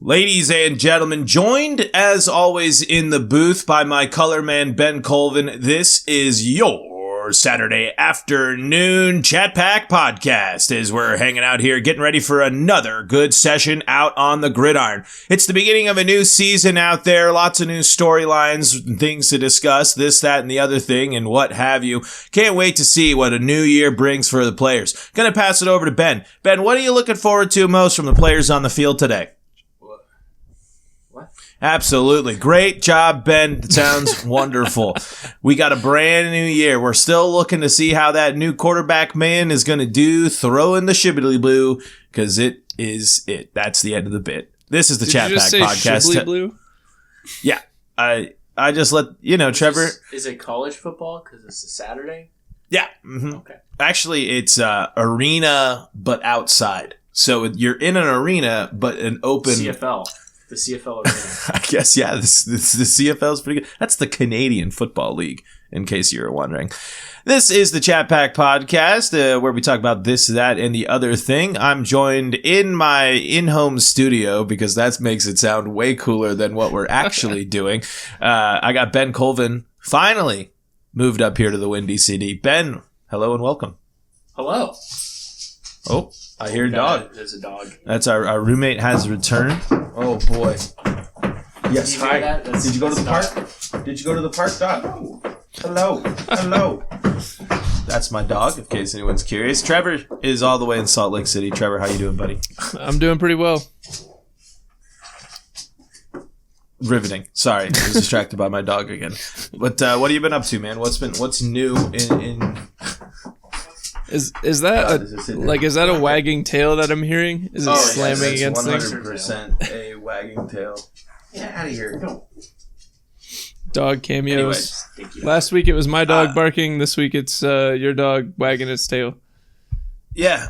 Ladies and gentlemen, joined as always in the booth by my color man, Ben Colvin. This is your Saturday afternoon Chat Pack podcast as we're hanging out here getting ready for another good session out on the gridiron. It's the beginning of a new season out there. Lots of new storylines and things to discuss, this, that, and the other thing and what have you. Can't wait to see what a new year brings for the players. Gonna pass it over to Ben. Ben, what are you looking forward to most from the players on the field today? Absolutely. Great job, Ben. It sounds wonderful. We got a brand new year. We're still looking to see how that new quarterback man is going to do throwing the shibbly blue because it is it. That's the end of the bit. This is the Chat Pack podcast. Shibbly blue? Yeah. I just let, Trevor. Is it college football because it's a Saturday? Yeah. Mm-hmm. Okay. Actually, it's arena, but outside. So you're in an arena, but an open. CFL. The CFL arena. I guess, yeah, the CFL is pretty good. That's the Canadian Football League, in case you were wondering. This is the Chat Pack podcast, where we talk about this, that, and the other thing. I'm joined in my in-home studio, because that makes it sound way cooler than what we're actually doing. I got Ben Colvin, finally moved up here to the Windy City. Ben, hello and welcome. Hello. Oh, I hear a dog. There's a dog. That's our roommate has returned. Oh, boy. Yes, hi. Did you go to the park? Did you go to the park, dog? Hello. Hello. That's my dog, in case anyone's curious. Trevor is all the way in Salt Lake City. Trevor, how you doing, buddy? I'm doing pretty well. Riveting. Sorry, I was distracted by my dog again. But what have you been up to, man? What's new in Is that is that a wagging tail that I'm hearing? Is it slamming against things? 100% a wagging tail. Get out of here. Go. Dog cameos. Anyways, Last week it was my dog barking. This week it's your dog wagging its tail. Yeah,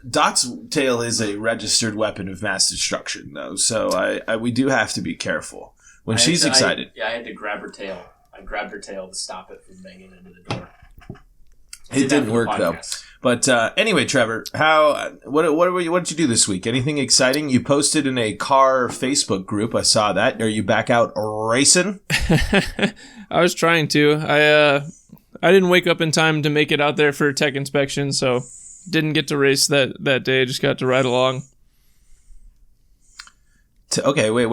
Dot's tail is a registered weapon of mass destruction, though. So we do have to be careful when she's excited. I had to grab her tail. I grabbed her tail to stop it from banging into the door. It didn't work though. But anyway, Trevor, what did you do this week? Anything exciting? You posted in a car Facebook group. I saw that. Are you back out racing? I was trying to. I didn't wake up in time to make it out there for tech inspection, so didn't get to race that day. Just got to ride along. Okay, wait.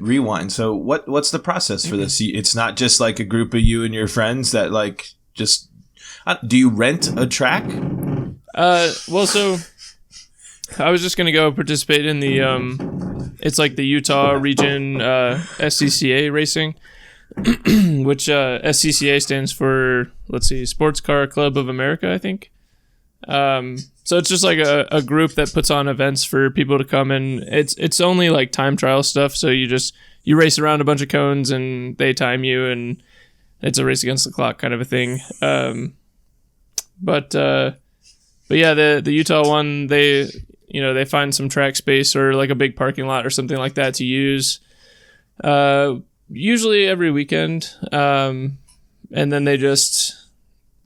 Rewind. So what's the process for this? It's not just like a group of you and your friends that like just. Do you rent a track? Well, so I was just going to go participate in the, it's like the Utah region SCCA racing, which SCCA stands for, Sports Car Club of America, I think. So it's just like a group that puts on events for people to come in. It's only like time trial stuff. So you race around a bunch of cones and they time you and it's a race against the clock kind of a thing. But yeah, the Utah one, they find some track space or like a big parking lot or something like that to use, usually every weekend. And then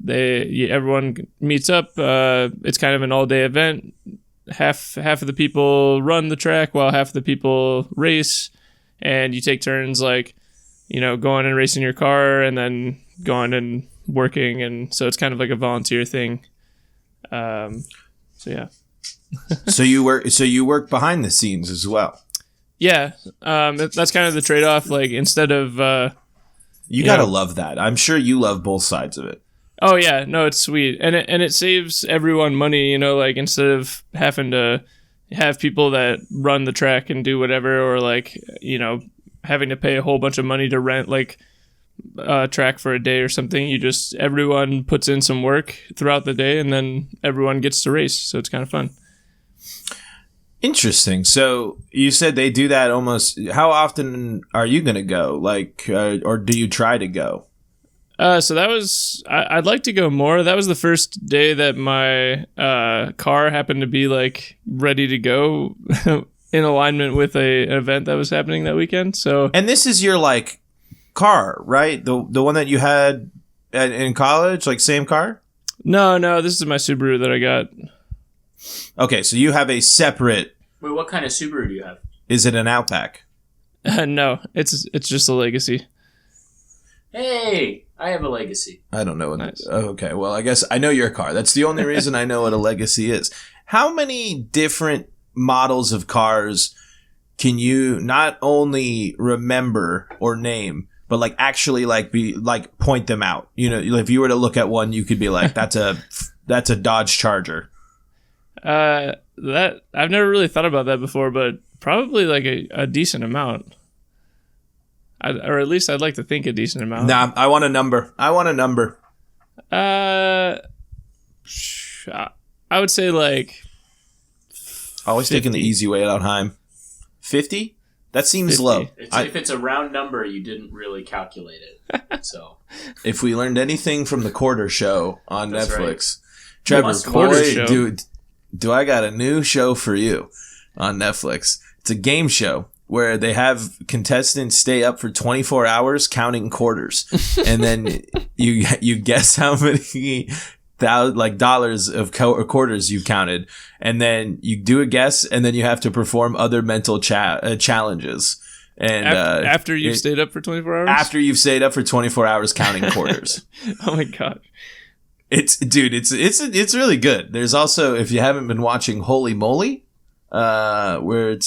everyone meets up. It's kind of an all day event. Half of the people run the track while half of the people race, and you take turns going and racing your car and then going and working, and so it's kind of like a volunteer thing. So yeah. So you work behind the scenes as well. Yeah, that's kind of the trade-off. Like instead of you gotta love that. I'm sure you love both sides of it. Oh yeah, no, it's sweet, and it saves everyone money. Instead of having to have people that run the track and do whatever, or having to pay a whole bunch of money to rent track for a day or something. Everyone puts in some work throughout the day and then everyone gets to race. So it's kind of fun. Interesting. So you said they do that almost. How often are you going to go? Or do you try to go? So that was, I'd like to go more. That was the first day that my car happened to be ready to go in alignment with an event that was happening that weekend. So, and this is your car, right? The one that you had in college, same car? No, this is my Subaru that I got. Okay, so you have a separate. Wait, what kind of Subaru do you have? Is it an Outback? No, it's just a Legacy. Hey, I have a Legacy. I don't know what. Nice. Okay, well, I guess I know your car. That's the only reason I know what a Legacy is. How many different models of cars can you not only remember or name, but like actually like be like point them out? You know, if you were to look at one, you could be like, that's a Dodge Charger. That I've never really thought about that before, but probably like a decent amount. Or at least I'd like to think a decent amount. Nah, I want a number. I would say like Always 50. taking the easy way out, Heim. 50? That seems 50. low. If it's a round number, you didn't really calculate it. So If we learned anything from the Quarter Show on That's Netflix, right. Trevor, Must Quarter boy, Show. do I got a new show for you on Netflix. It's a game show where they have contestants stay up for 24 hours counting quarters. And then you guess how many dollars of quarters you've counted. And then you do a guess, and then you have to perform other mental challenges. And after you've stayed up for 24 hours? After you've stayed up for 24 hours counting quarters. Oh my gosh. It's really good. There's also, if you haven't been watching Holy Moly, where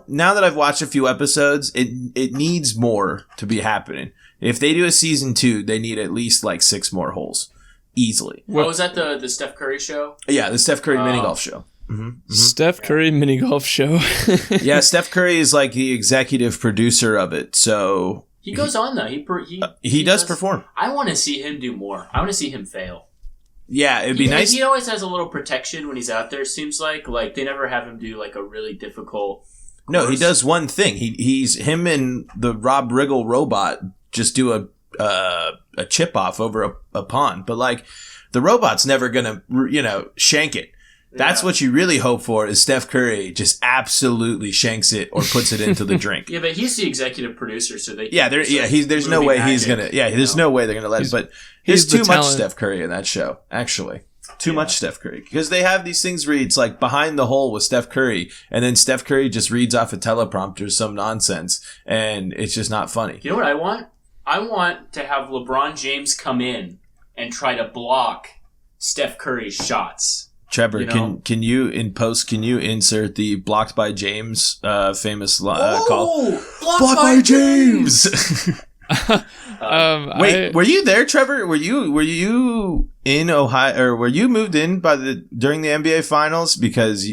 now that I've watched a few episodes, it needs more to be happening. If they do a season 2, they need at least like 6 more holes. Easily. What was that, the Steph Curry show? Yeah, the Steph Curry mini golf show. Steph Curry mini golf show. Yeah, Steph Curry is like the executive producer of it, so He goes on though. he does perform. I want to see him do more. I want to see him fail. Yeah, it'd be nice. He always has a little protection when he's out there. Seems like they never have him do like a really difficult. No, he course. does one thing. He's him and the Rob Riggle robot just do a chip off over a pond, but like the robot's never gonna shank it. That's what you really hope for is Steph Curry just absolutely shanks it or puts it into the drink. Yeah, but he's the executive producer, so they there's no way he's gonna there's no way they're gonna let him. But there's too much Steph Curry in that show, actually. Too much Steph Curry. Because they have these things where it's like behind the hole with Steph Curry, and then Steph Curry just reads off a teleprompter some nonsense, and it's just not funny. You know what I want? I want to have LeBron James come in and try to block Steph Curry's shots. Trevor, can you in post insert the blocked by James famous call? Blocked by James. Wait, were you there, Trevor? Were you in Ohio, or were you moved in during the NBA Finals? Because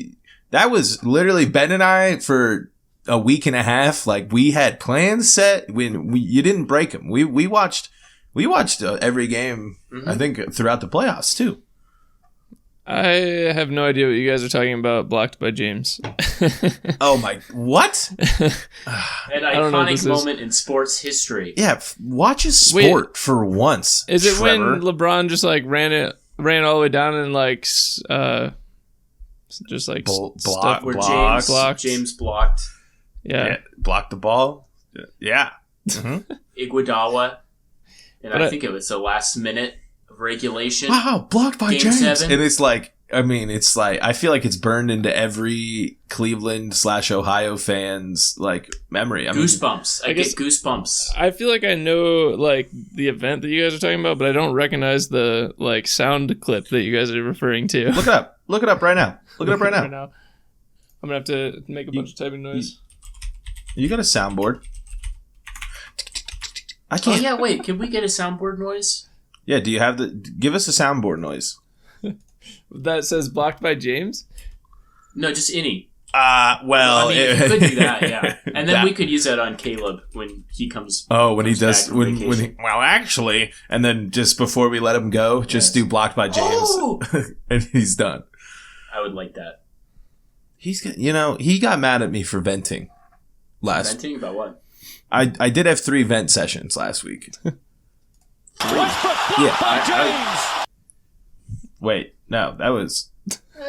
that was literally Ben and I for a week and a half. Like we had plans set. You didn't break them. We watched every game. Mm-hmm. I think throughout the playoffs too. I have no idea what you guys are talking about. Blocked by James. Oh my! What? An iconic moment in sports history. Yeah, watch a sport for once. Is it Trevor. when LeBron just like ran all the way down and like just like block where blocked. James blocked. Yeah, blocked the ball. Yeah. Mm-hmm. Iguodala, and I think it was the last minute of regulation. Wow, blocked by Game James. 7. And it's like, I feel like it's burned into every Cleveland/Ohio fan's like memory. Goosebumps. I get goosebumps. I feel like I know like the event that you guys are talking about, but I don't recognize the like sound clip that you guys are referring to. Look it up. Look it up right now. Look it up right now. I'm gonna have to make a bunch of typing noise. You got a soundboard? I can't. Oh yeah, wait. Can we get a soundboard noise? Yeah. Do you have give us a soundboard noise? That says blocked by James? No, just any. Well, I mean, you could do that, yeah. And then we could use that on Caleb when he comes. Oh, when he does, when actually, and then just before we let him go, just do blocked by James, and he's done. I would like that. He got mad at me for venting Venting about what? I did have 3 vent sessions last week. Yeah. Wait, no, that was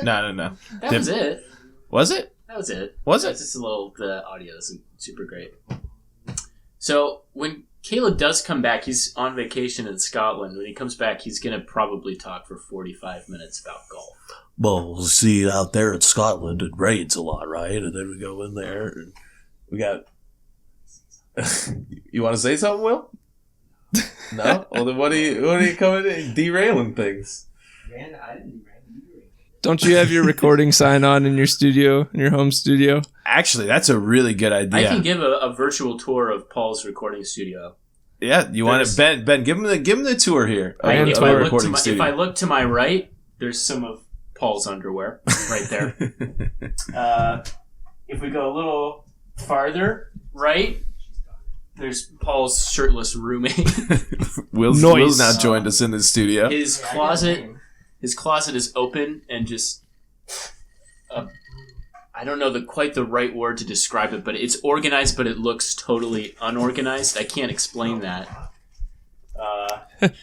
no. That was it. Was it? That was it. Was it? That's just a little. The audio isn't super great. So when Caleb does come back. He's on vacation in Scotland. When he comes back, he's going to probably talk for 45 minutes about golf. Well, we'll see out there in Scotland, it rains a lot, right? And then we go in there and we got... You want to say something, Will? No? Well, then what are you coming in? Derailing things. Man, I didn't derail. Don't you have your recording sign on in your studio, in your home studio? Actually, that's a really good idea. I can give a virtual tour of Paul's recording studio. Yeah, you want to Ben? Give him the tour here. If tour. I look to my right, there's some of Paul's underwear right there. If we go a little farther right, there's Paul's shirtless roommate. Will's now joined us in the studio. His closet is open and just I don't know quite the right word to describe it, but it's organized, but it looks totally unorganized. I can't explain that.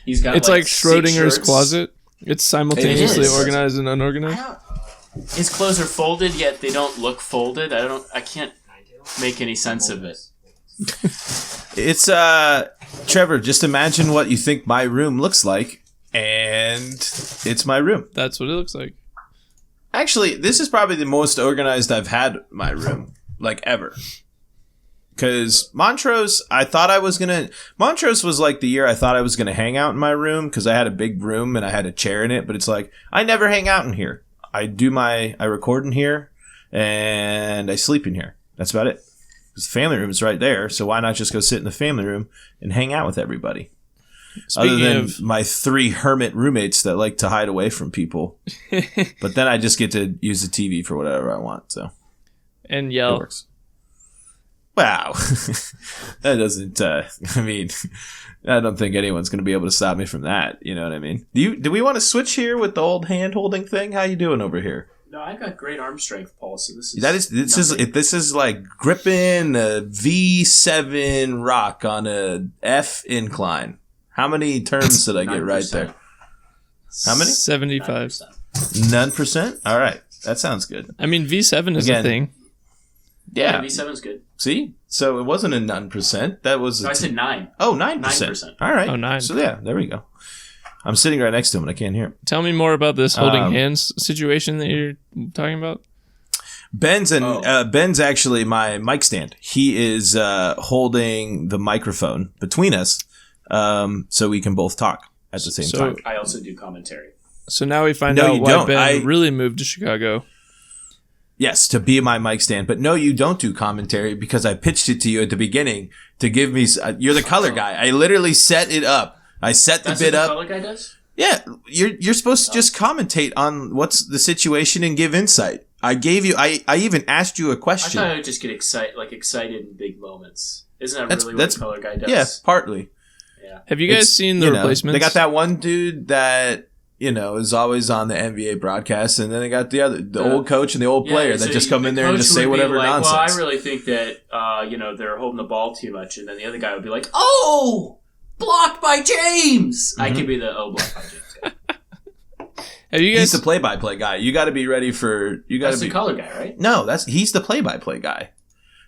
He's got It's like Schrodinger's shirts. closet. It's simultaneously It is. organized and unorganized. His clothes are folded, yet they don't look folded. I can't make any sense of it. It's Trevor, just imagine what you think my room looks like, and it's my room. That's what it looks like. Actually, this is probably the most organized I've had my room, like, ever. Because Montrose was like the year I thought I was going to hang out in my room, because I had a big room and I had a chair in it, but it's like, I never hang out in here. I record in here, and I sleep in here. That's about it. Because the family room is right there, so why not just go sit in the family room and hang out with everybody? Other than my 3 hermit roommates that like to hide away from people. But then I just get to use the TV for whatever I want, so. And It yell. works. Wow. That doesn't, I don't think anyone's going to be able to stop me from that. You know what I mean? Do we want to switch here with the old hand-holding thing? How you doing over here? No, I got great arm strength, Paul. So this is like gripping a V7 rock on a F incline. How many terms did I get right there? How many? 75. 9%? All right. That sounds good. I mean, V7 is a thing. Yeah. V7 is good. See? So it wasn't a 9%. That was I said 9. Oh, 9%. 9%. All right. Oh, 9. So yeah, there we go. I'm sitting right next to him and I can't hear him. Tell me more about this holding hands situation that you're talking about. Ben's actually my mic stand. He is holding the microphone between us, so we can both talk at the same time. I also do commentary. So now we find No, out you why don't. Ben really moved to Chicago. Yes, to be my mic stand. But no, you don't do commentary because I pitched it to you at the beginning to give me. You're the color guy. I literally set it up. I set the bit up. That's what the color guy does? Yeah, you're supposed to just commentate on what's the situation and give insight. I gave you. I even asked you a I question. thought I would just get excited in big moments. Isn't that really what the color guy does? Yeah, partly. Yeah. Have you guys seen the replacements? They got that one dude that is always on the NBA broadcast, and then they got the old coach and the old player that just come in there and just say whatever nonsense. Well, I really think that they're holding the ball too much, and then the other guy would be like, "Oh, blocked by James." I could be the blocked by James guy. Have you guys? He's the play-by-play guy. You got to be ready for. That's the color guy, right? No, he's the play-by-play guy.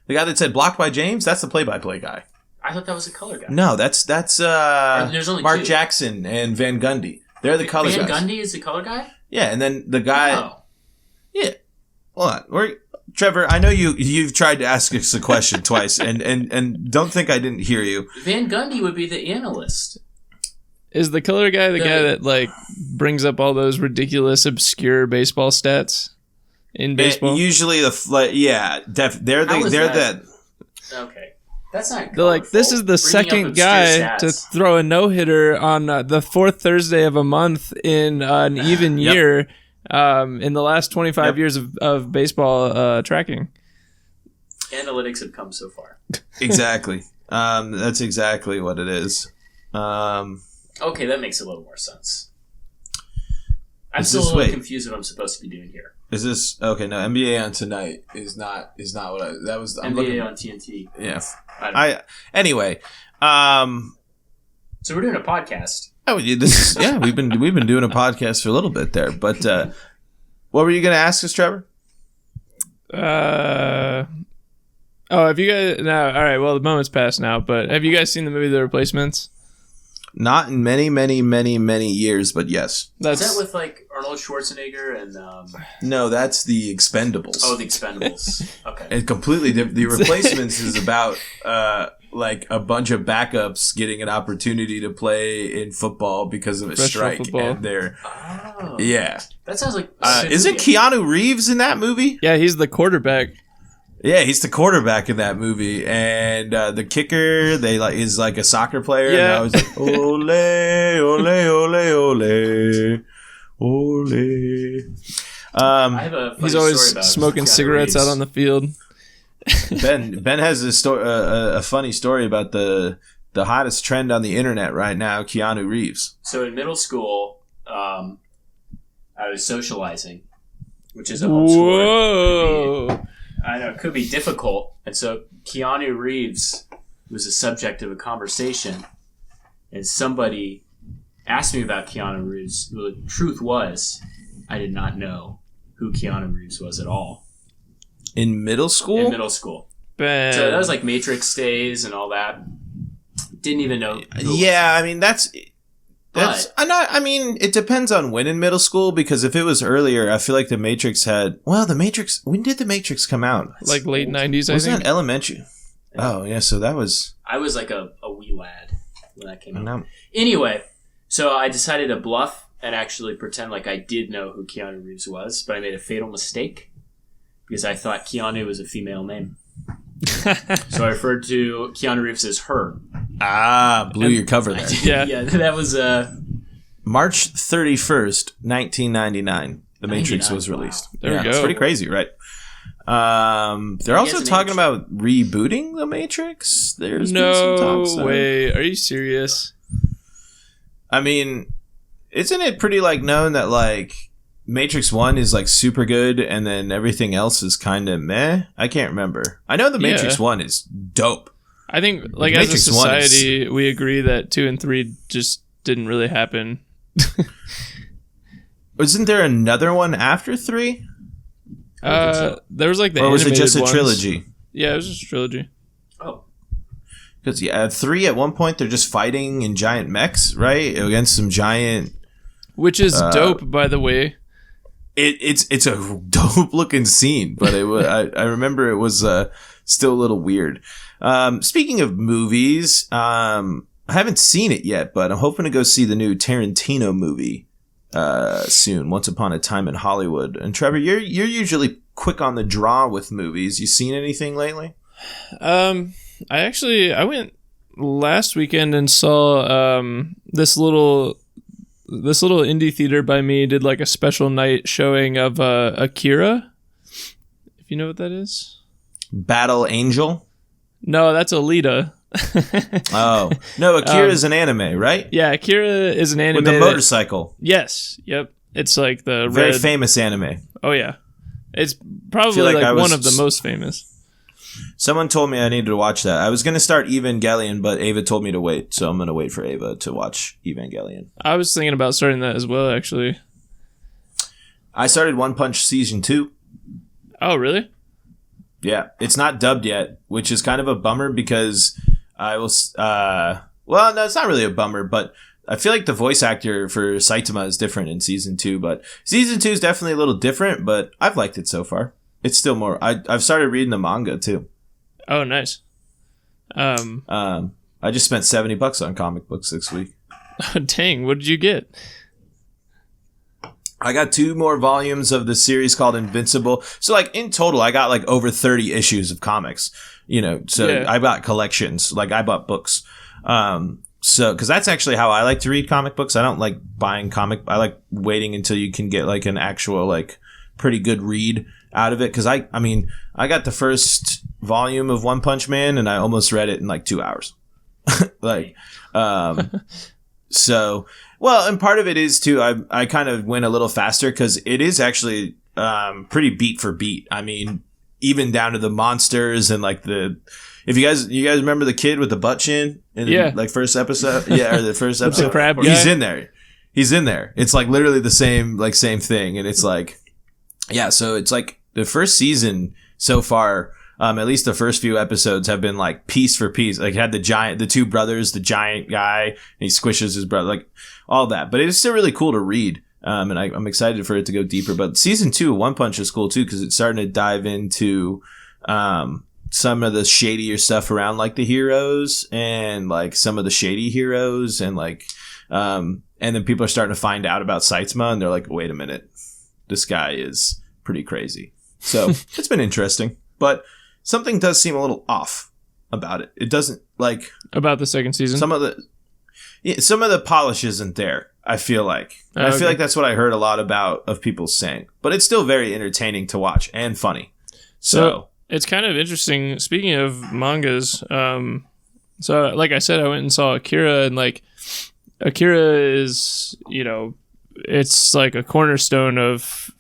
The guy that said blocked by James. That's the play-by-play guy. I thought that was the color guy. No, that's there's only Mark 2. Jackson and Van Gundy. They're the color guys. Van Gundy is the color guy? Yeah, and then the guy. Oh. Yeah. Hold on. Trevor, I know you've tried to ask us a question twice, and don't think I didn't hear you. Van Gundy would be the analyst. Is the color guy the guy that brings up all those ridiculous, obscure baseball stats in baseball? Usually they're the. Okay. That's not They're like, this is the second guy to throw a no-hitter on the 4th Thursday of a month in an even year in the last 25 years of baseball tracking. Analytics have come so far. Exactly. That's exactly what it is. Okay, that makes a little more sense. I'm still a little confused what I'm supposed to be doing here. Is this okay? No, NBA on tonight is not what that was. I'm NBA on TNT. Yeah. Anyway, so we're doing a podcast. Oh, this is we've been doing a podcast for a little bit there, but what were you going to ask us, Trevor? I Oh, have you guys? No, all right. Well, the moment's passed now. But have you guys seen the movie The Replacements? Not in many, many, many, many years, but yes. Is that with like Arnold Schwarzenegger and? No, that's The Expendables. Oh, The Expendables. Okay. It's completely different. The Replacements is about like a bunch of backups getting an opportunity to play in football because of a strike, football. and they're That sounds like. isn't Keanu Reeves in that movie? Yeah, he's the quarterback. Yeah, he's the quarterback in that movie, and the kicker is like a soccer player. Yeah. And I was like, ole, ole, ole, ole, ole. I have a funny He's always story about smoking Keanu cigarettes Reeves. out on the field. Ben has a funny story about the hottest trend on the internet right now, Keanu Reeves. So in middle school, I was socializing, which is a homeschool. Whoa. I know it could be difficult, and so Keanu Reeves was the subject of a conversation, and somebody asked me about Keanu Reeves. The truth was, I did not know who Keanu Reeves was at all In middle school? in middle school. Ben. So that was like Matrix days and all that. Didn't even know. Who Yeah, I mean that's But- I mean, it depends on when in middle school, because if it was earlier, I feel like The Matrix when did The Matrix come out? Like late 90s, I Wasn't think. that elementary? Oh, yeah, so that was I was like a wee lad when that came out. no. Anyway, so I decided to bluff and actually pretend like I did know who Keanu Reeves was, but I made a fatal mistake because I thought Keanu was a female name. So I referred to Keanu Reeves as her. Blew your cover there. Yeah. Yeah, that was March 31st, 1999. The Matrix 99, was released. There we It's go. pretty crazy, right? They're also hasn't talking aged. about rebooting The Matrix. There's been some No talks there. way. Are you serious? I mean, isn't it pretty like known that like Matrix 1 is like super good and then everything else is kind of meh? I can't remember. I know the Matrix 1 is dope. I think, like, as a Matrix 1 is- society, we agree that 2 and 3 just didn't really happen. Isn't there another one after 3? There was like the Or was it animated just a ones. trilogy? Yeah, it was just a trilogy. oh, Because 3 at one point they're just fighting in giant mechs, right? Against some giant... Which is dope, by the way. It's a dope looking scene, but I remember it was still a little weird. Speaking of movies, I haven't seen it yet, but I'm hoping to go see the new Tarantino movie soon. Once Upon a Time in Hollywood. And Trevor, you're usually quick on the draw with movies. You seen anything lately? I went last weekend and saw this little indie theater by me did like a special night showing of Akira. If you know what that is. Battle Angel. No, that's Alita. Oh no, Akira is an anime, right? Yeah, Akira is an anime. With the that- motorcycle. Yes. Yep. It's like the Very red. famous anime. Oh yeah, it's probably Feel like like I one was- of the most famous. Someone told me I needed to watch that. I was going to start Evangelion, but Ava told me to wait, so I'm going to wait for Ava to watch Evangelion. I was thinking about starting that as well, actually. I started One Punch Season 2. Oh, really? Yeah, it's not dubbed yet, which is kind of a bummer because I was... well, no, it's not really a bummer, but I feel like the voice actor for Saitama is different in Season 2, but Season 2 is definitely a little different, but I've liked it so far. It's still more... I've started reading the manga, too. Oh, nice. I just spent $70 on comic books this week. Dang, what did you get? I got 2 more volumes of the series called Invincible. So, like, in total, I got, like, over 30 issues of comics. You know, so Yeah. I bought collections. Like, I bought books. So, because that's actually how I like to read comic books. I don't like buying I like waiting until you can get, like, an actual, like, pretty good read out of it. Because, I mean, I got the first volume of One Punch Man, and I almost read it in, like, 2 hours. Like, so... Well, and part of it is too. I kind of went a little faster because it is actually pretty beat for beat. I mean, even down to the monsters and like if you guys remember the kid with the butt chin in the like first episode, or the first episode, the crab guy? He's in there. He's in there. It's like literally the same thing, and it's like, yeah. So it's like the first season so far. At least the first few episodes have been like piece for piece. Like had the two brothers, the giant guy, and he squishes his brother, like all that. But it's still really cool to read. And I'm excited for it to go deeper. But season 2 of One Punch is cool too, because it's starting to dive into some of the shadier stuff around like the heroes and like some of the shady heroes and like and then people are starting to find out about Saitama and they're like, wait a minute, this guy is pretty crazy. So it's been interesting, but something does seem a little off about it. It doesn't like about the second season. Some of the polish isn't there. I feel like. And I feel like that's what I heard a lot of people saying. But it's still very entertaining to watch and funny. So it's kind of interesting. Speaking of mangas, so like I said, I went and saw Akira, and like Akira is, it's like a cornerstone of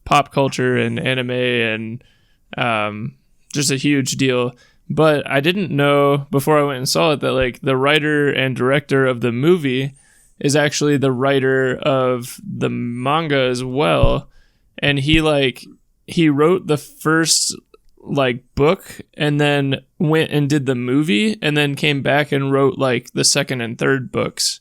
pop culture and anime and just a huge deal. But I didn't know before I went and saw it that like the writer and director of the movie is actually the writer of the manga as well. And he wrote the first like book and then went and did the movie and then came back and wrote like the second and third books.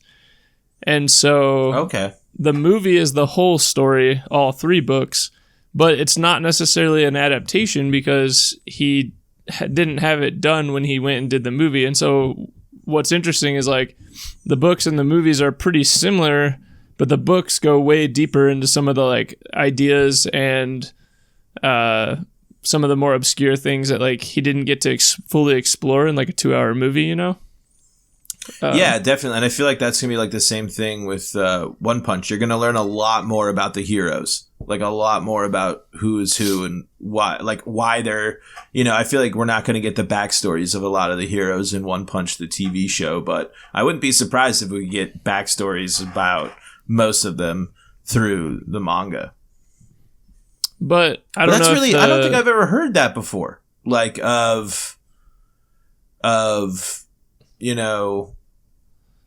And so the movie is the whole story, all 3 books, but it's not necessarily an adaptation because he didn't have it done when he went and did the movie. And so what's interesting is like the books and the movies are pretty similar, but the books go way deeper into some of the like ideas and some of the more obscure things that like he didn't get to fully explore in like a 2-hour movie, Yeah, definitely. And I feel like that's going to be like the same thing with One Punch. You're going to learn a lot more about the heroes, like a lot more about who is who and why they're, I feel like we're not going to get the backstories of a lot of the heroes in One Punch, the TV show, but I wouldn't be surprised if we get backstories about most of them through the manga. But I don't know. I don't think I've ever heard that before. Like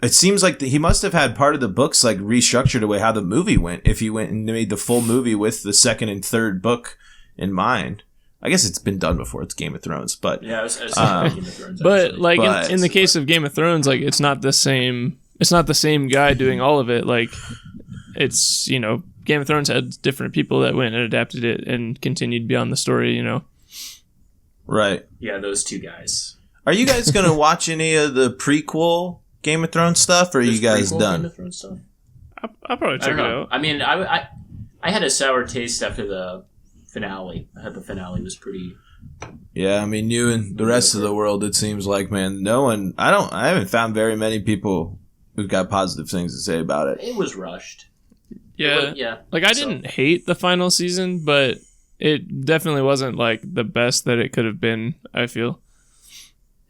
it seems like he must have had part of the books like restructured away how the movie went. If he went and made the full movie with the second and third book in mind, I guess it's been done before. It's Game of Thrones, but yeah, I was Game of Thrones. But like in the case of Game of Thrones, like it's not the same. It's not the same guy doing all of it. Like it's Game of Thrones had different people that went and adapted it and continued beyond the story. Right. Yeah, those 2 guys. Are you guys going to watch any of the prequel Game of Thrones stuff, or are you guys done? Game of Thrones stuff? I'll probably check it out. I mean, I had a sour taste after the finale. I thought the finale was pretty... Yeah, I mean, you and the rest of the world, it seems like, man, I haven't found very many people who've got positive things to say about it. It was rushed. Yeah. Like, I didn't hate the final season, but it definitely wasn't, like, the best that it could have been, I feel.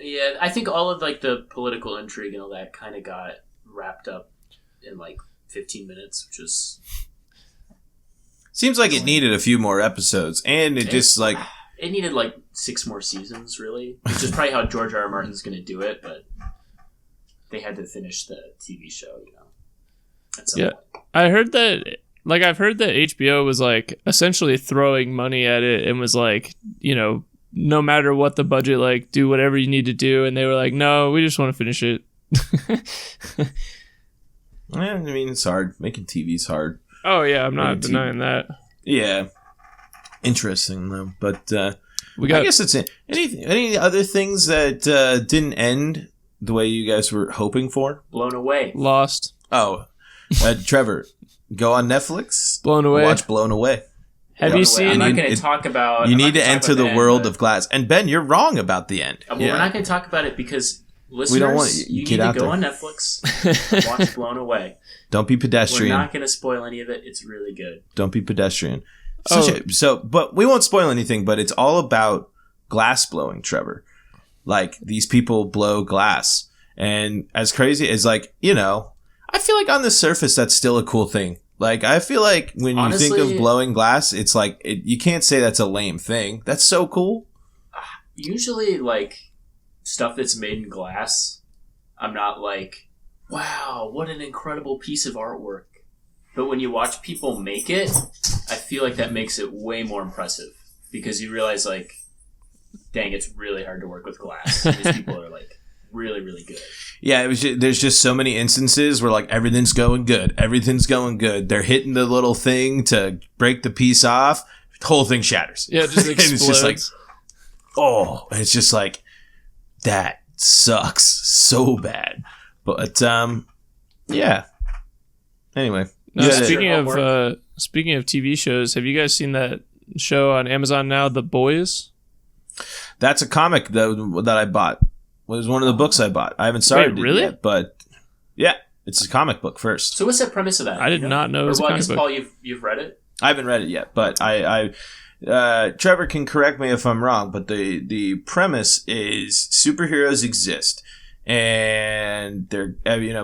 Yeah, I think all of, like, the political intrigue and all that kind of got wrapped up in, like, 15 minutes, which is... Seems like it needed a few more episodes, and it just, like... It needed, like, 6 more seasons, really, which is probably how George R. R. Martin's going to do it, but they had to finish the TV show, at some point. I heard that, like, I've heard that HBO was, like, essentially throwing money at it and was, like, no matter what the budget, like, do whatever you need to do. And they were like, no, we just want to finish it. I mean, it's hard. Making TV's hard. Oh, yeah, I'm not denying that. Yeah. Interesting, though. But I guess that's it. Any other things that didn't end the way you guys were hoping for? Blown Away. Lost. Oh. Trevor, go on Netflix. Blown Away. Watch Blown Away. Have you seen... I'm not going to talk about... You need to enter the world of glass. And Ben, you're wrong about the end. We're not going to talk about it because listeners, you need to go on Netflix and watch Blown Away. Don't be pedestrian. We're not going to spoil any of it. It's really good. Don't be pedestrian. But we won't spoil anything, but it's all about glass blowing, Trevor. Like, these people blow glass. And as crazy as, like, I feel like on the surface, that's still a cool thing. Like, I feel like when you think of blowing glass, it's like, you can't say that's a lame thing. That's so cool. Usually, like, stuff that's made in glass, I'm not like, wow, what an incredible piece of artwork. But when you watch people make it, I feel like that makes it way more impressive. Because you realize, like, dang, it's really hard to work with glass. These people are like really, really good. Yeah, there's just so many instances where like everything's going good. They're hitting the little thing to break the piece off. The whole thing shatters. Yeah, it just explodes. And it's just like, oh, and it's just like, that sucks so bad. But yeah. Anyway, now, yeah, speaking of TV shows, have you guys seen that show on Amazon now, The Boys? that's a comic that I bought. It was one of the books I bought. I haven't started really? it yet, but yeah, it's a comic book first. So what's the premise of that? I did not know it was a comic book. Paul, you've read it? I haven't read it yet, but Trevor can correct me if I'm wrong, but the premise is superheroes exist, and they're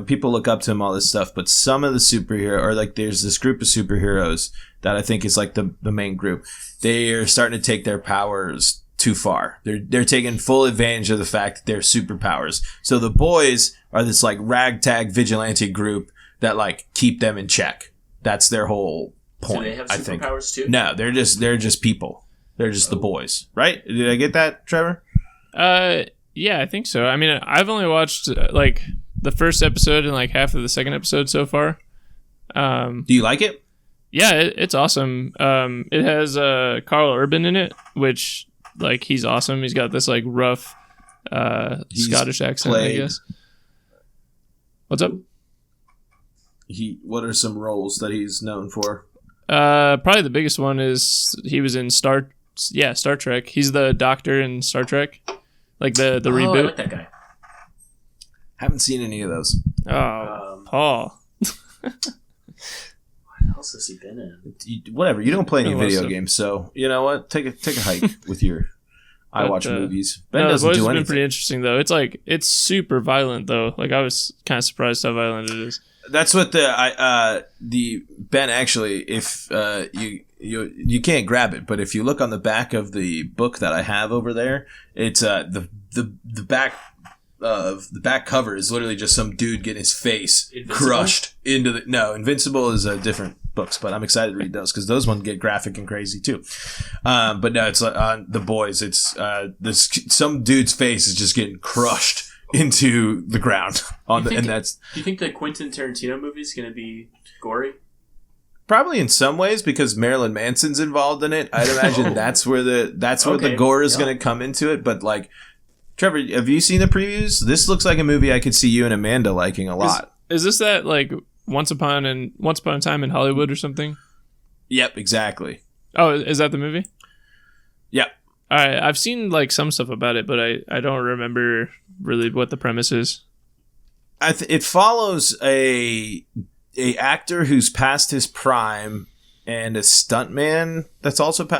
people look up to them, all this stuff, but some of the superhero, or like there's this group of superheroes that I think is like the main group. They are starting to take their powers too far. They're taking full advantage of the fact that they're superpowers. So the boys are this like ragtag vigilante group that like keep them in check. That's their whole point. Do they have I think. superpowers too? No, they're just people. They're just the boys, right? Did I get that, Trevor? Yeah, I think so. I mean, I've only watched like the first episode and like half of the second episode so far. Do you like it? Yeah, it's awesome. It has Carl Urban in it, which like he's awesome. He's got this like rough Scottish accent, I guess. What's up? What are some roles that he's known for? Probably the biggest one is he was in Star Trek. He's the doctor in Star Trek, like the reboot. I like that guy. Haven't seen any of those. Oh, Paul. What else has he been in? Whatever. You don't play any Most video of- games, so you know what? Take a hike with your. I But, watch movies. Ben No, The doesn't Boys do has been anything. pretty interesting though. It's super violent though. Like I was kind of surprised how violent it is. That's what the Ben actually. If you can't grab it, but if you look on the back of the book that I have over there, it's the back. The back cover is literally just some dude getting his face Invincible? crushed into the. No, Invincible is a different books, but I'm excited to read those because those ones get graphic and crazy too. But no, it's on The Boys. It's some dude's face is just getting crushed into the ground on Do and that's you think the Quentin Tarantino movie is going to be gory? probably in some ways because Marilyn Manson's involved in it. I'd imagine that's where the gore is going to come into it. But like. Trevor, have you seen the previews? This looks like a movie I could see you and Amanda liking a lot. Is this that like Once Upon a Time in Hollywood or something? Yep, exactly. Oh, is that the movie? Yep. All right, I've seen like some stuff about it, but I don't remember really what the premise is. It follows a actor who's past his prime and a stuntman that's also or the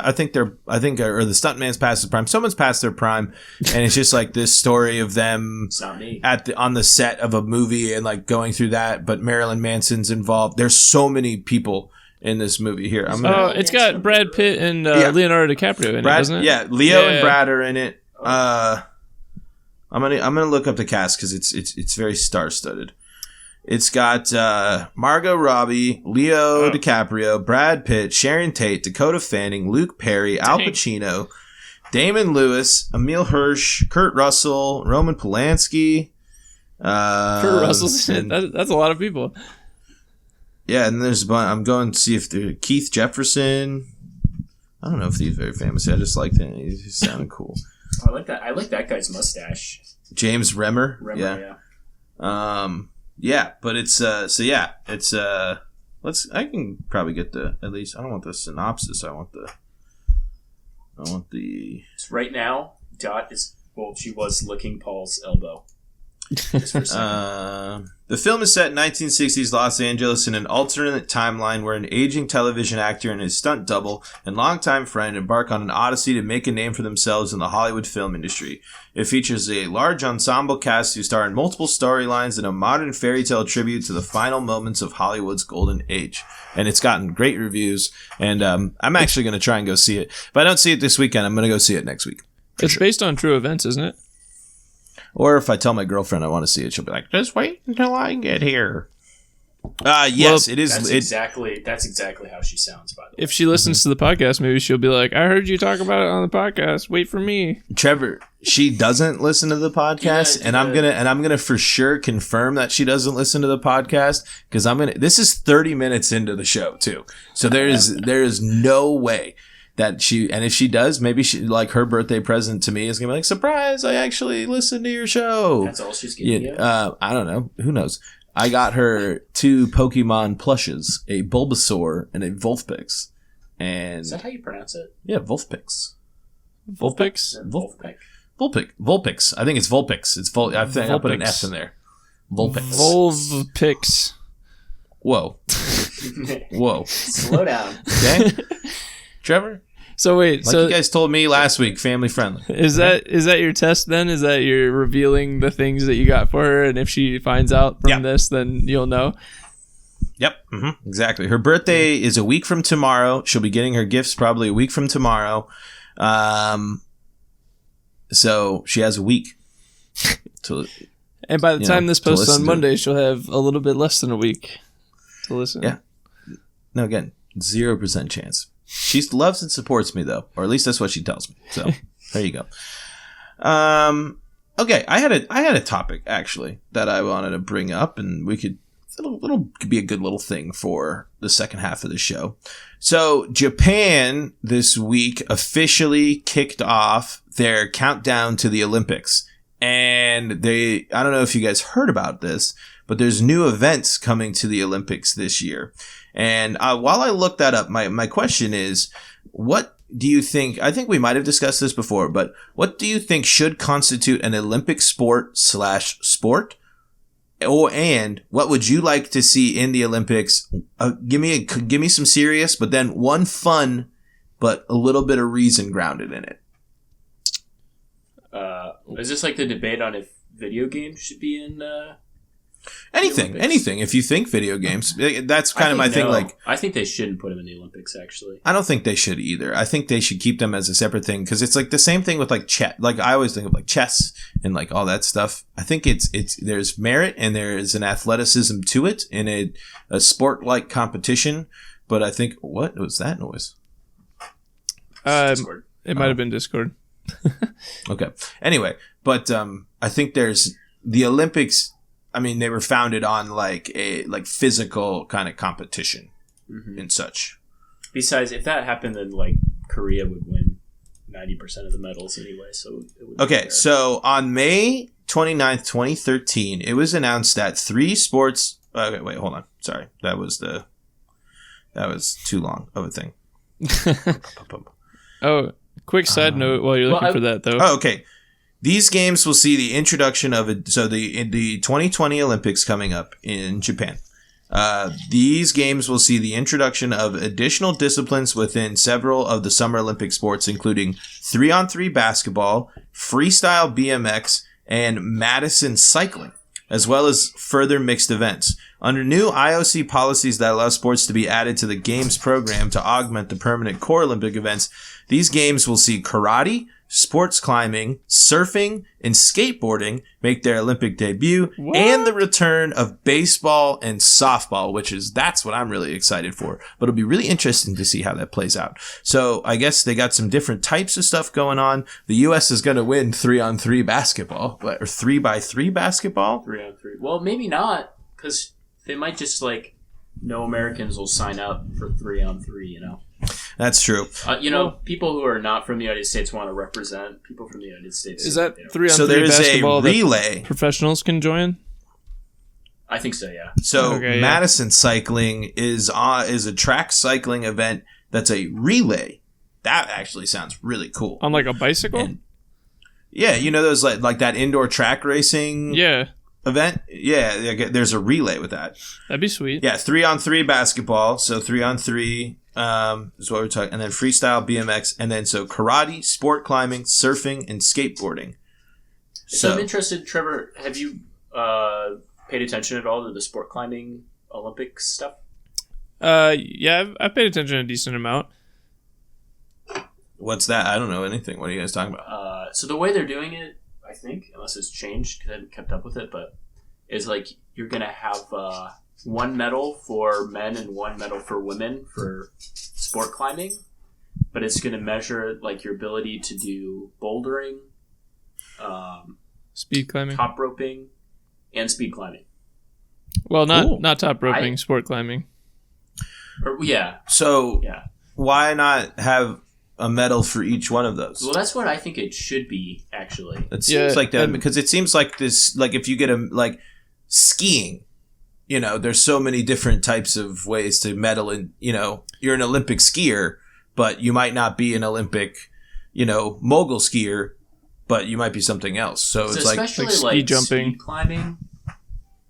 stuntman's past his prime. Someone's past their prime, and it's just like this story of them It's not me. on the set of a movie and like going through that. But Marilyn Manson's involved. There's so many people in this movie here. It's got Brad Pitt and Leonardo DiCaprio in it, doesn't it? Yeah, Leo and Brad are in it. I'm gonna look up the cast because it's very star-studded. It's got Margot Robbie, Leo DiCaprio, Brad Pitt, Sharon Tate, Dakota Fanning, Luke Perry, Al Pacino, Damon Lewis, Emile Hirsch, Kurt Russell, Roman Polanski. Kurt Russell's in it. That's a lot of people. Yeah, and there's a bunch. I'm going to see if there Keith Jefferson. I don't know if he's very famous. I just liked him. He sounded cool. I like that. I like that guy's mustache. James Remmer. Yeah. Yeah, but it's I can probably get at least I don't want the synopsis. I want the So right now, Dot she was licking Paul's elbow. Just for a second. The film is set in 1960s Los Angeles in an alternate timeline where an aging television actor and his stunt double and longtime friend embark on an odyssey to make a name for themselves in the Hollywood film industry. It features a large ensemble cast who star in multiple storylines and a modern fairy tale tribute to the final moments of Hollywood's golden age. And it's gotten great reviews, and I'm actually going to try and go see it. If I don't see it this weekend, I'm going to go see it next week. It's based on true events, isn't it? Or if I tell my girlfriend I want to see it, she'll be like, just wait until I get here. Yes, it is. That's exactly how she sounds. By the way, If she listens to the podcast, maybe she'll be like, "I heard you talk about it on the podcast. Wait for me." Trevor, she doesn't listen to the podcast, and I'm gonna for sure confirm that she doesn't listen to the podcast because This is 30 minutes into the show too, so there is no way that she. And if she does, maybe she like her birthday present to me is gonna be like, surprise! I actually listened to your show. That's all she's getting. You. I don't know. Who knows? I got her 2 Pokemon plushes, a Bulbasaur and a Vulpix. And is that how you pronounce it? Yeah, Vulpix. Vulpix? Vulpix. I think it's Vulpix. I think I put an F in there. Vulpix. Vulpix. Whoa. Whoa. Slow down. Okay. Trevor? So wait, you guys told me last week, family friendly. Is that your test then? Is that you're revealing the things that you got for her, and if she finds out from this, then you'll know? Yep, exactly. Her birthday is a week from tomorrow. She'll be getting her gifts probably a week from tomorrow. So she has a week. And by the time this posts on Monday, she'll have a little bit less than a week to listen. Yeah. No, again, 0% chance. She loves and supports me, though, or at least that's what she tells me. So there you go. Okay, I had a topic actually that I wanted to bring up, and it'll be a good little thing for the second half of the show. So Japan this week officially kicked off their countdown to the Olympics, and I don't know if you guys heard about this, but there's new events coming to the Olympics this year. And while I look that up, my question is, what do you think? I think we might have discussed this before, but what do you think should constitute an Olympic sport? And what would you like to see in the Olympics? Give me some serious, but then one fun, but a little bit of reason grounded in it. Is this like the debate on if video games should be in? Anything. If you think video games, that's kind of my thing. Like, I think they shouldn't put them in the Olympics. Actually, I don't think they should either. I think they should keep them as a separate thing because it's like the same thing with like chess. Like I always think of like chess and like all that stuff. I think there's merit and there's an athleticism to it in a sport like competition. But I think what was that noise? It might have been Discord. Okay. Anyway, but I think there's the Olympics. I mean, they were founded on like a physical kind of competition and such. Besides, if that happened, then like Korea would win 90% of the medals anyway. So it would okay, so on May 29th, 2013, it was announced that 3 sports. Okay, wait, hold on. Sorry, that was too long of a thing. Oh, quick side note while you're looking for that though. Oh, okay. These games will see the introduction of the 2020 Olympics coming up in Japan. These games will see the introduction of additional disciplines within several of the Summer Olympic sports, including 3-on-3 basketball, freestyle BMX, and Madison cycling, as well as further mixed events. Under new IOC policies that allow sports to be added to the Games program to augment the permanent core Olympic events, these games will see karate, sports climbing, surfing, and skateboarding make their Olympic debut, and the return of baseball and softball, that's what I'm really excited for. But it'll be really interesting to see how that plays out. So I guess they got some different types of stuff going on. The U.S. is going to win 3-on-3 basketball, or 3x3 basketball. 3-on-3. Well, maybe not, because they might just no Americans will sign up for 3-on-3. You know. That's true. People who are not from the United States want to represent people from the United States. Is that 3-on-3 so there's basketball a relay that professionals can join? I think so, yeah. So Madison cycling is a track cycling event that's a relay. That actually sounds really cool. On like a bicycle? And, yeah, those like that indoor track racing event? Yeah, there's a relay with that. That'd be sweet. Yeah, 3-on-3 basketball, so 3-on-3 is what we're talking, and then freestyle BMX, and then so karate, sport climbing, surfing, and skateboarding. So I'm interested, Trevor. Have you paid attention at all to the sport climbing Olympics stuff? Yeah, I've paid attention a decent amount. What's that? I don't know anything. What are you guys talking about? So the way they're doing it, I think, unless it's changed because I haven't kept up with it, but is like you're gonna have one medal for men and one medal for women for sport climbing, but it's going to measure like your ability to do bouldering, Speed climbing, top roping, and speed climbing. Well, Cool. not top roping, sport climbing. So Yeah. why not have a medal for each one of those? Well, that's what I think it should be, actually. It seems like that and- because it seems like this. Like if you get like skiing, there's so many different types of ways to medal, and you're an Olympic skier, but you might not be an Olympic, mogul skier, but you might be something else. So it's especially like speed jumping. speed climbing.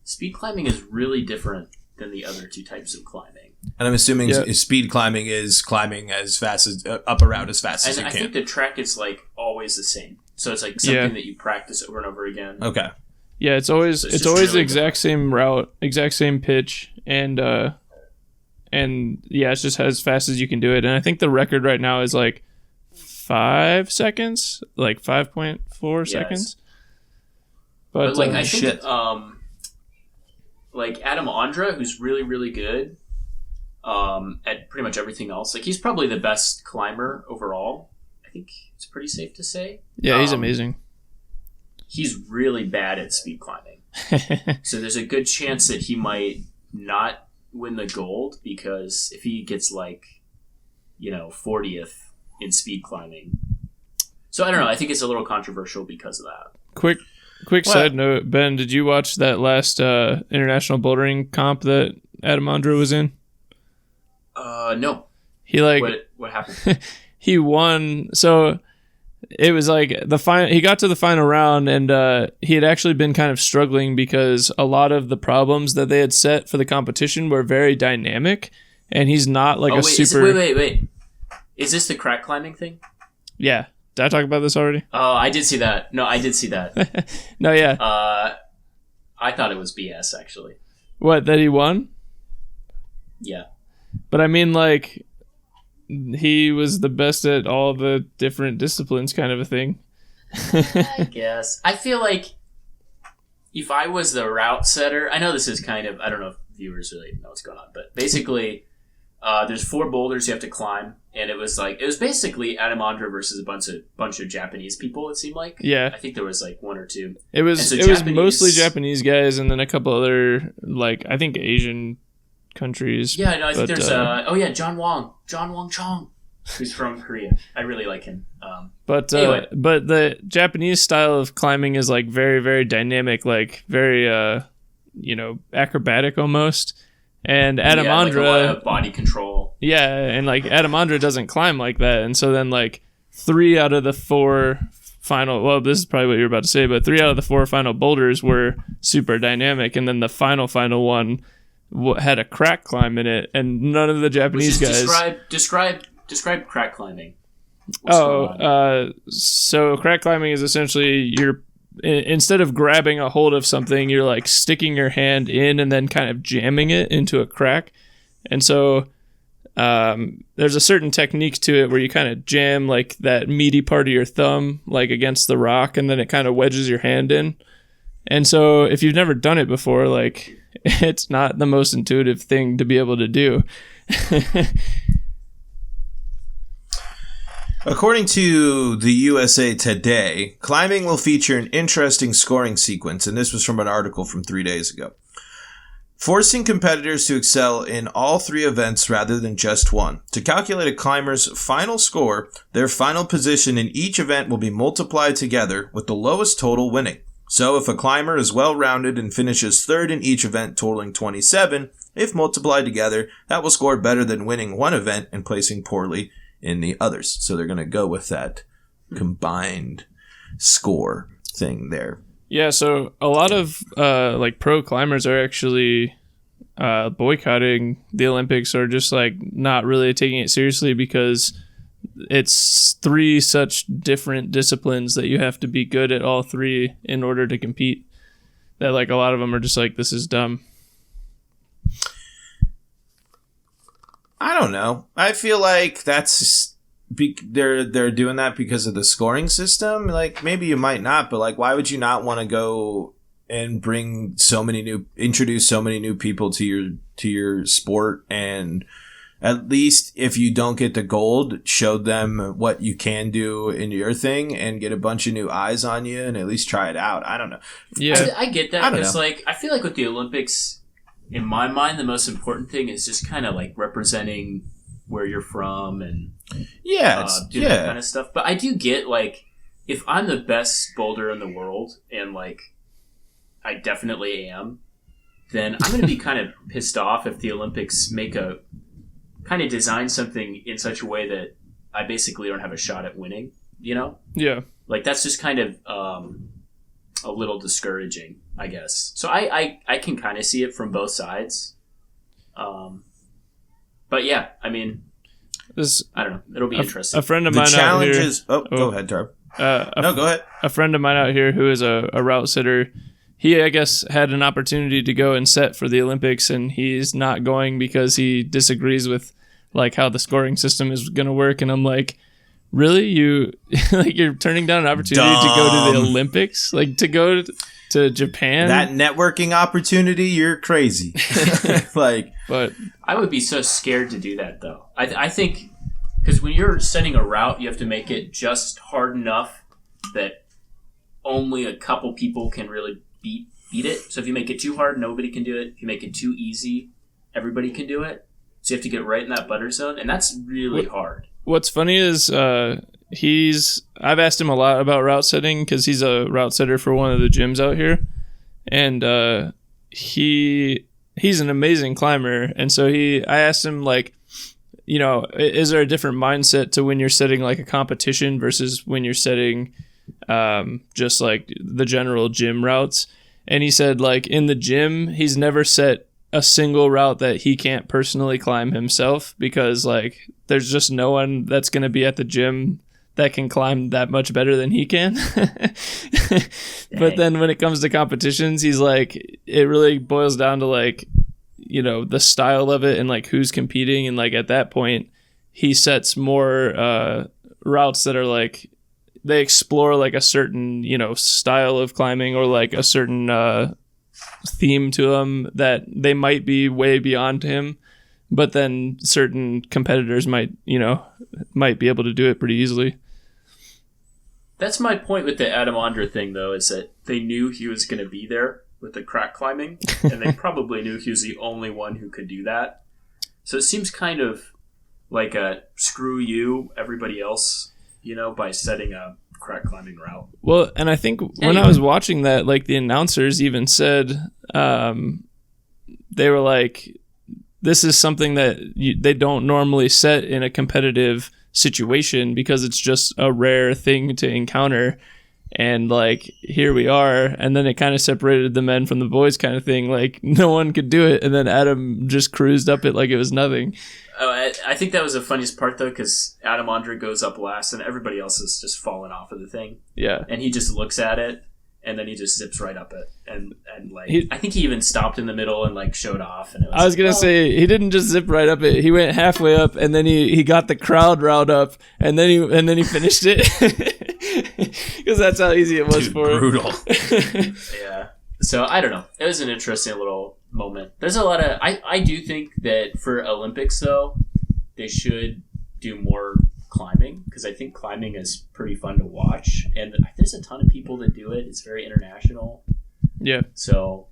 Speed climbing is really different than the other two types of climbing. and I'm assuming speed climbing is climbing as fast as up around as fast as And you I can. think the track is like always the same. So it's like something that you practice over and over again. Okay. Yeah, it's always So it's just always the really exact same route, exact same pitch, and yeah, it's just as fast as you can do it. And I think the record right now is like 5 seconds, like 5.4 seconds. But like I shit. think like Adam Ondra, who's really, really good at pretty much everything else. Like he's probably the best climber overall. I think it's pretty safe to say. Yeah, he's amazing. He's really bad at speed climbing. So there's a good chance that he might not win the gold because if he gets like, 40th in speed climbing. So I don't know. I think it's a little controversial because of that. Quick side note, Ben, did you watch that last international bouldering comp that Adam Ondra was in? No. He What happened? he won. So it was like the final. He got to the final round, and he had actually been kind of struggling because a lot of the problems that they had set for the competition were very dynamic, and he's not like super. Wait. Is this the crack climbing thing? Yeah. Did I talk about this already? Oh, I did see that. No, I did see that. No, yeah. I thought it was BS, actually. What, that he won? Yeah. But I mean, like, he was the best at all the different disciplines, kind of a thing. I guess. I feel like if I was the route setter, I know this is kind of, I don't know if viewers really know what's going on, but basically, there's 4 boulders you have to climb, and it was basically Adam Ondra versus a bunch of Japanese people, it seemed like. Yeah. I think there was like 1 or 2. It was mostly Japanese guys, and then a couple other, like, I think Asian countries. Yeah, no, I think there's John Wong Chong, who's from Korea. I really like him. But anyway. but the Japanese style of climbing is like very, very dynamic, like very acrobatic almost. And Adam Ondra, like a lot of body control. Yeah, and like Adam Ondra doesn't climb like that, and so then like 3 out of the 4 final. Well, this is probably what you're about to say, but 3 out of the 4 final boulders were super dynamic, and then the final one had a crack climb in it, and none of the Japanese guys. Describe crack climbing. So crack climbing is essentially instead of grabbing a hold of something, you're like sticking your hand in and then kind of jamming it into a crack. And so there's a certain technique to it where you kind of jam like that meaty part of your thumb like against the rock, and then it kind of wedges your hand in. And so if you've never done it before, like it's not the most intuitive thing to be able to do. According to the USA Today, climbing will feature an interesting scoring sequence, and this was from an article from 3 days ago. Forcing competitors to excel in all 3 events rather than just one. To calculate a climber's final score, their final position in each event will be multiplied together with the lowest total winning. So if a climber is well-rounded and finishes 3rd in each event totaling 27, if multiplied together, that will score better than winning one event and placing poorly in the others. So they're going to go with that combined score thing there. Yeah, so a lot of like pro climbers are actually boycotting the Olympics, or just like not really taking it seriously because it's 3 such different disciplines that you have to be good at all 3 in order to compete. That like a lot of them are just like, this is dumb. I don't know. I feel like that's they're doing that because of the scoring system. Like maybe you might not, but like why would you not want to go bring introduce so many new people to your sport, and at least if you don't get the gold, show them what you can do in your thing and get a bunch of new eyes on you and at least try it out. I don't know. Yeah, I get that, because like I feel like with the Olympics, in my mind, the most important thing is just kind of like representing where you're from and that kind of stuff. But I do get, like, if I'm the best boulder in the world, and like I definitely am, then I'm going to be kind of pissed off if the Olympics make a kind of design something in such a way that I basically don't have a shot at winning, you know? Yeah. Like, that's just kind of a little discouraging, I guess. So I can kind of see it from both sides. But yeah, I mean, I don't know. It'll be interesting. A friend of mine out here... Go ahead, Tarb. Go ahead. A friend of mine out here who is a route setter, he, I guess, had an opportunity to go and set for the Olympics, and he's not going because he disagrees with like how the scoring system is going to work. And I'm like, really? You're turning down an opportunity to go to the Olympics? Like, to go to Japan? That networking opportunity? You're crazy. But I would be so scared to do that, though. I think, because when you're setting a route, you have to make it just hard enough that only a couple people can really beat it. So if you make it too hard, nobody can do it. If you make it too easy, everybody can do it. So you have to get right in that butter zone, and that's really hard. What's funny is I've asked him a lot about route setting because he's a route setter for one of the gyms out here, and he's an amazing climber. And so I asked him, like, you know, is there a different mindset to when you're setting like a competition versus when you're setting just like the general gym routes? And he said, like, in the gym, he's never set a single route that he can't personally climb himself, because like there's just no one that's going to be at the gym that can climb that much better than he can. But then when it comes to competitions, he's like, it really boils down to like, you know, the style of it and like who's competing. And like at that point, he sets more routes that are like, they explore like a certain, you know, style of climbing or like a certain theme to them that they might be way beyond him, but then certain competitors might be able to do it pretty easily. That's my point with the Adam Ondra thing, though, is that they knew he was going to be there with the crack climbing, and they probably knew he was the only one who could do that. So it seems kind of like a screw you, everybody else, you know, by setting a crack climbing route. Well, and I think when I was watching that, like, the announcers even said, they were like, this is something that they don't normally set in a competitive situation because it's just a rare thing to encounter. And like, here we are. And then it kind of separated the men from the boys kind of thing. Like, no one could do it. And then Adam just cruised up it like it was nothing. I think that was the funniest part, though, because Adam Ondra goes up last and everybody else is just falling off of the thing. Yeah. And he just looks at it and then he just zips right up it. And like, I think he even stopped in the middle and like showed off. And it was I was going to say, he didn't just zip right up it. He went halfway up and then he got the crowd riled up and then he finished it. Because that's how easy it was for him. Brutal. Yeah. So I don't know. It was an interesting little moment. There's a lot of I do think that for Olympics, though, they should do more climbing, because I think climbing is pretty fun to watch, and there's a ton of people that do it. It's very international. Yeah. So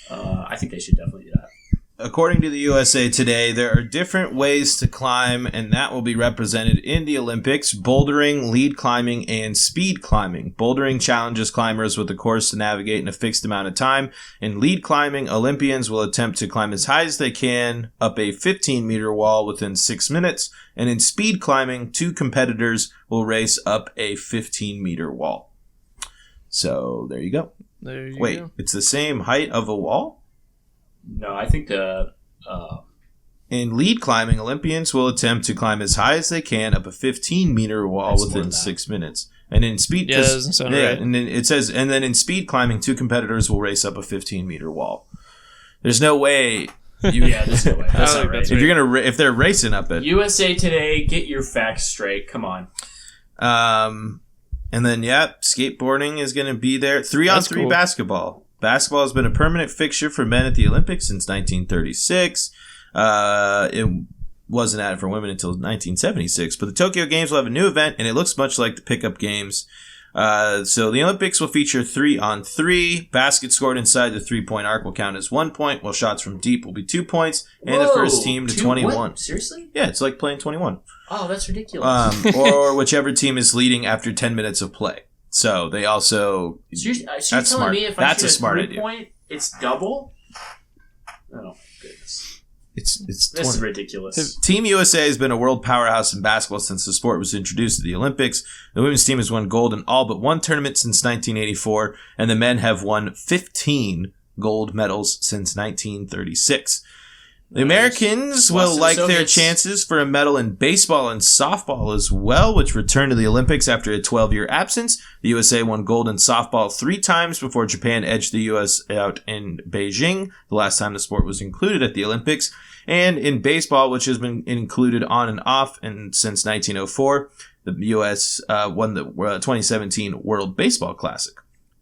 I think they should definitely do that. According to the USA Today, there are different ways to climb, and that will be represented in the Olympics: bouldering, lead climbing, and speed climbing. Bouldering challenges climbers with a course to navigate in a fixed amount of time. In lead climbing, Olympians will attempt to climb as high as they can up a 15-meter wall within 6 minutes. And in speed climbing, 2 competitors will race up a 15-meter wall. So there you go. Wait, it's the same height of a wall? No, I think in lead climbing, Olympians will attempt to climb as high as they can up a 15-meter wall within 6 minutes. And in speed, that doesn't sound right. And then it says, and then in speed climbing, 2 competitors will race up a 15-meter wall. There's no way. There's no way. That's not right. If they're racing up it. USA Today, get your facts straight. Come on. And then skateboarding is going to be there. 3-on-3 basketball. Basketball has been a permanent fixture for men at the Olympics since 1936. It wasn't added for women until 1976. But the Tokyo Games will have a new event, and it looks much like the pickup games. So the Olympics will feature 3-on-3. Baskets scored inside the 3-point arc will count as 1 point, while shots from deep will be 2 points, and the first team to 21. What? Seriously? Yeah, it's like playing 21. Oh, that's ridiculous. Or whichever team is leading after 10 minutes of play. So they also... So you're that's telling smart. me if That's I a shoot smart a idea. 3-point, it's double? Oh, goodness. It's This 20. is ridiculous. Team USA has been a world powerhouse in basketball since the sport was introduced at the Olympics. The women's team has won gold in all but one tournament since 1984, and the men have won 15 gold medals since 1936. The Americans will like their chances for a medal in baseball and softball as well, which returned to the Olympics after a 12-year absence. The USA won gold in softball 3 times before Japan edged the U.S. out in Beijing, the last time the sport was included at the Olympics. And in baseball, which has been included on and off since 1904, the U.S. Won the 2017 World Baseball Classic.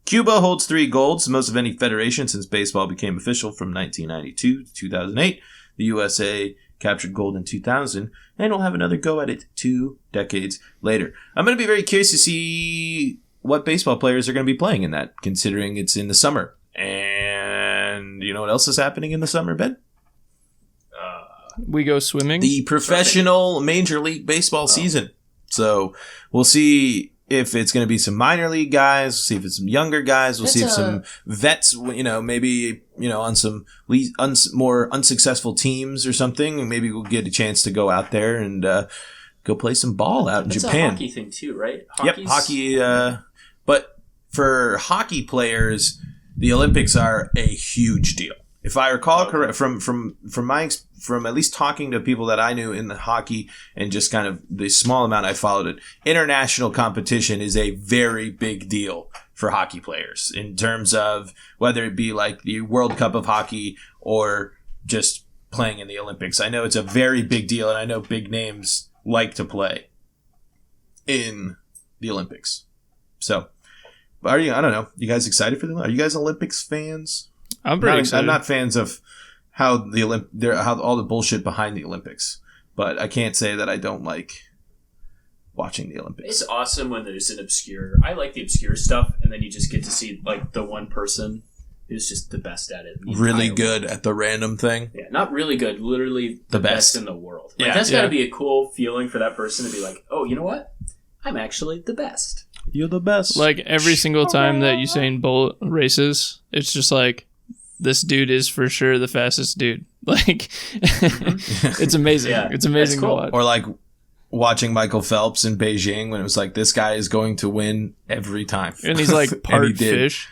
Cuba holds 3 golds, the most of any federation since baseball became official from 1992 to 2008. The USA captured gold in 2000, and will have another go at it 2 decades later. I'm going to be very curious to see what baseball players are going to be playing in that, considering it's in the summer. And you know what else is happening in the summer, Ben? We go swimming. The professional Major League Baseball season. So we'll see if it's going to be some minor league guys, see if it's some younger guys, we'll see if some vets, maybe, on some more unsuccessful teams or something, and maybe we'll get a chance to go out there and go play some ball out in Japan. It's a hockey thing too, right? Yep, hockey. But for hockey players, the Olympics are a huge deal. If I recall correct, from at least talking to people that I knew in the hockey and just kind of the small amount I followed it, international competition is a very big deal for hockey players in terms of whether it be like the World Cup of hockey or just playing in the Olympics. I know it's a very big deal, and I know big names like to play in the Olympics. So, I don't know. You guys excited for them? Are you guys Olympics fans? I'm pretty excited. I'm not fans of how all the bullshit behind the Olympics, but I can't say that I don't like watching the Olympics. It's awesome when there's an obscure. I like the obscure stuff, and then you just get to see like the one person who's just the best at it. Really good at the random thing. Yeah, not really good. Literally the best in the world. Like, that's got to be a cool feeling for that person to be like, oh, you know what? I'm actually the best. You're the best. Like every single time that Usain Bolt races, it's just like, this dude is for sure the fastest dude. Like, it's amazing. Yeah, it's amazing to watch. Or like watching Michael Phelps in Beijing when it was like, this guy is going to win every time. And he's like part fish.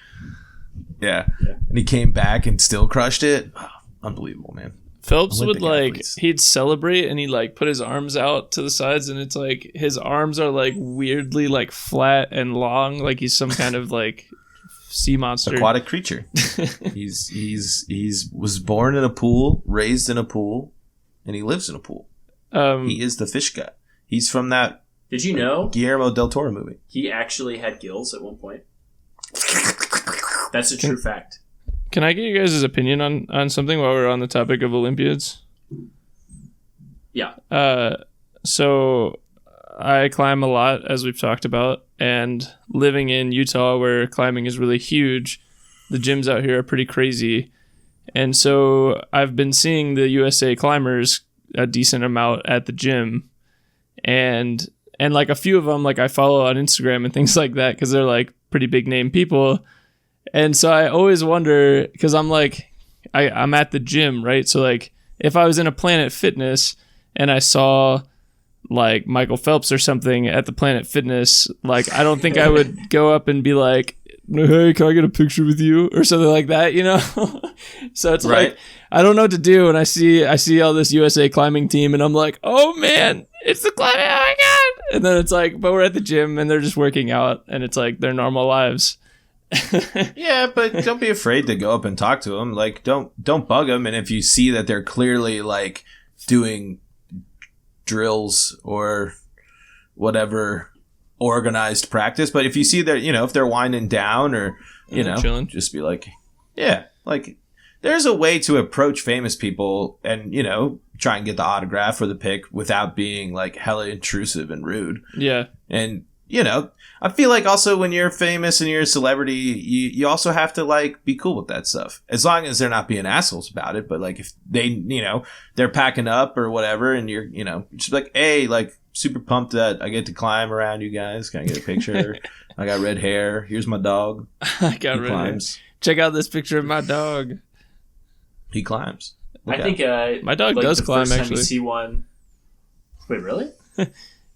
Yeah. And he came back and still crushed it. Oh, unbelievable, man. Phelps Olympic would athletes. He'd celebrate and he'd like put his arms out to the sides, and it's like his arms are like weirdly like flat and long, like he's some kind of like sea monster, aquatic creature. He's was born in a pool, raised in a pool, and he lives in a pool. He is the fish guy. He's from that. Did you know Guillermo del Toro movie? He actually had gills at one point. That's a true fact. Can I get you guys' opinion on something while we're on the topic of Olympiads? Yeah. So I climb a lot, as we've talked about, and living in Utah where climbing is really huge, the gyms out here are pretty crazy. And so I've been seeing the USA climbers a decent amount at the gym, and like a few of them like I follow on Instagram and things like that because they're like pretty big name people. And so I always wonder, because I'm like, I'm at the gym, right? So like if I was in a Planet Fitness and I saw like Michael Phelps or something at the Planet Fitness, like I don't think I would go up and be like, hey, can I get a picture with you or something like that, you know? So it's right. Like I don't know what to do, and I see all this USA climbing team, and I'm like, oh man, it's the climbing, oh my god! And then it's like, but we're at the gym and they're just working out, and it's like their normal lives. Yeah, but don't be afraid to go up and talk to them. Like, don't bug them. And if you see that they're clearly like doing drills or whatever organized practice, but if you see that, if they're winding down or chilling, just be like, Yeah, like there's a way to approach famous people and, you know, try and get the autograph or the pic without being like hella intrusive and rude. Yeah. And, you know, I feel like also when you're famous and you're a celebrity, you also have to like be cool with that stuff. As long as they're not being assholes about it. But like if they, you know, they're packing up or whatever and you're, you know, just like, hey, like super pumped that I get to climb around you guys. Can I get a picture? I got red hair. Here's my dog. I got red hair. Check out this picture of my dog. He climbs. I think my dog like does the climb, first time actually. you see one. Wait, really?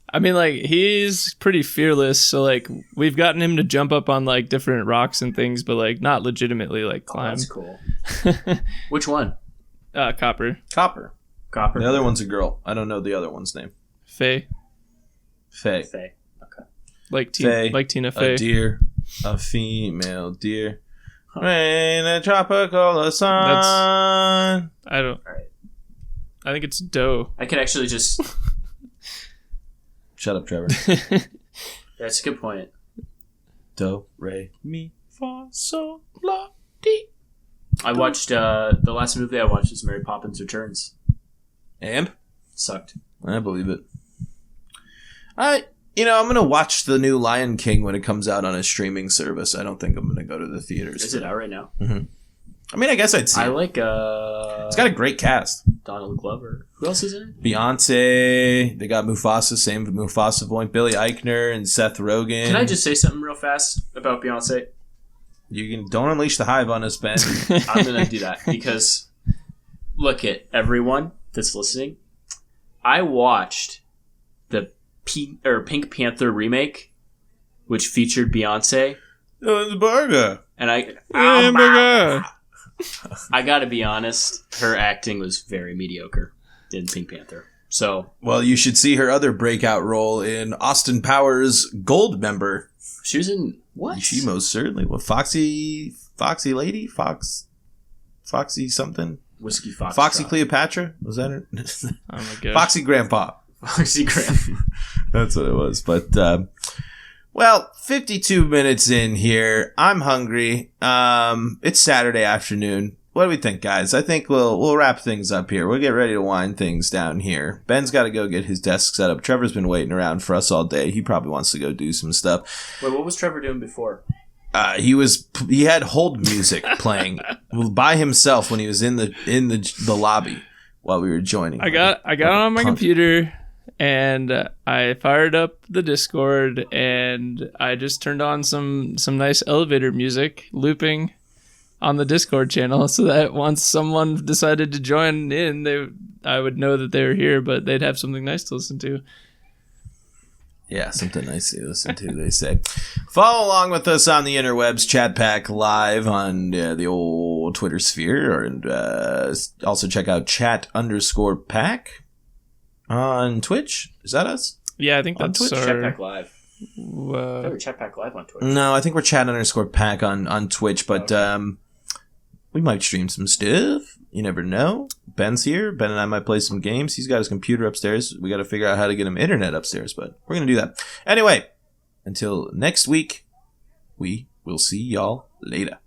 I mean, like, he's pretty fearless, so, like, we've gotten him to jump up on, like, different rocks and things, but, like, not legitimately, like, Oh, climb. that's cool. Which one? Copper. Copper. Copper. The other one's a girl. I don't know the other one's name. Faye. Faye. Faye. Okay. Like Tina Fey. A deer. A female deer. Rain, a tropical sun. I don't... All right. I think it's Doe. I could actually just... Shut up, Trevor. That's a good point. Do, re, mi, fa, sol, la, ti. I watched... the last movie I watched was Mary Poppins Returns. And? Sucked. I believe it. You know, I'm going to watch the new Lion King when it comes out on a streaming service. I don't think I'm going to go to the theaters. Is it out right now? Mm-hmm. I mean, I guess I'd see I it. like... It's got a great cast. Donald Glover. Who else is in it? Beyonce. They got Mufasa, same Mufasa point. Billy Eichner and Seth Rogen. Can I just say something real fast about Beyonce? Don't unleash the hive on us, Ben. I'm going to do that because look at everyone that's listening. I watched the Pink Panther remake, which featured Beyonce. Oh, it's a burger. And I gotta be honest, her acting was very mediocre in Pink Panther. So, well, you should see her other breakout role in Austin Powers' Gold Member. she was in what? She most certainly. What, Foxy Lady? Foxy something? Whiskey Fox. Foxy Cleopatra? Was that her? Oh, my God. Foxy Grandpa. Foxy Graham. That's what it was. But, well, 52 minutes in here. I'm hungry. It's Saturday afternoon. What do we think, guys? I think we'll wrap things up here. We'll get ready to wind things down here. Ben's got to go get his desk set up. Trevor's been waiting around for us all day. He probably wants to go do some stuff. Wait, what was Trevor doing before? He had hold music playing by himself when he was in the lobby while we were joining. I got it on my computer, and I fired up the Discord, and I just turned on some nice elevator music looping on the Discord channel, so that once someone decided to join in, I would know that they were here, but they'd have something nice to listen to. Yeah, something nice to listen to, they say. Follow along with us on the interwebs, Chat Pack Live on the old Twitter sphere, and also check out chat_pack on Twitch. Is that us? Yeah, I think that's Twitch? our... Chatpack Live. I thought we were Chatpack Live on Twitch. No, I think we're chat_pack on Twitch, but we might stream some stuff. You never know. Ben's here. Ben and I might play some games. He's got his computer upstairs. We got to figure out how to get him internet upstairs, but we're going to do that. Anyway, until next week, we will see y'all later.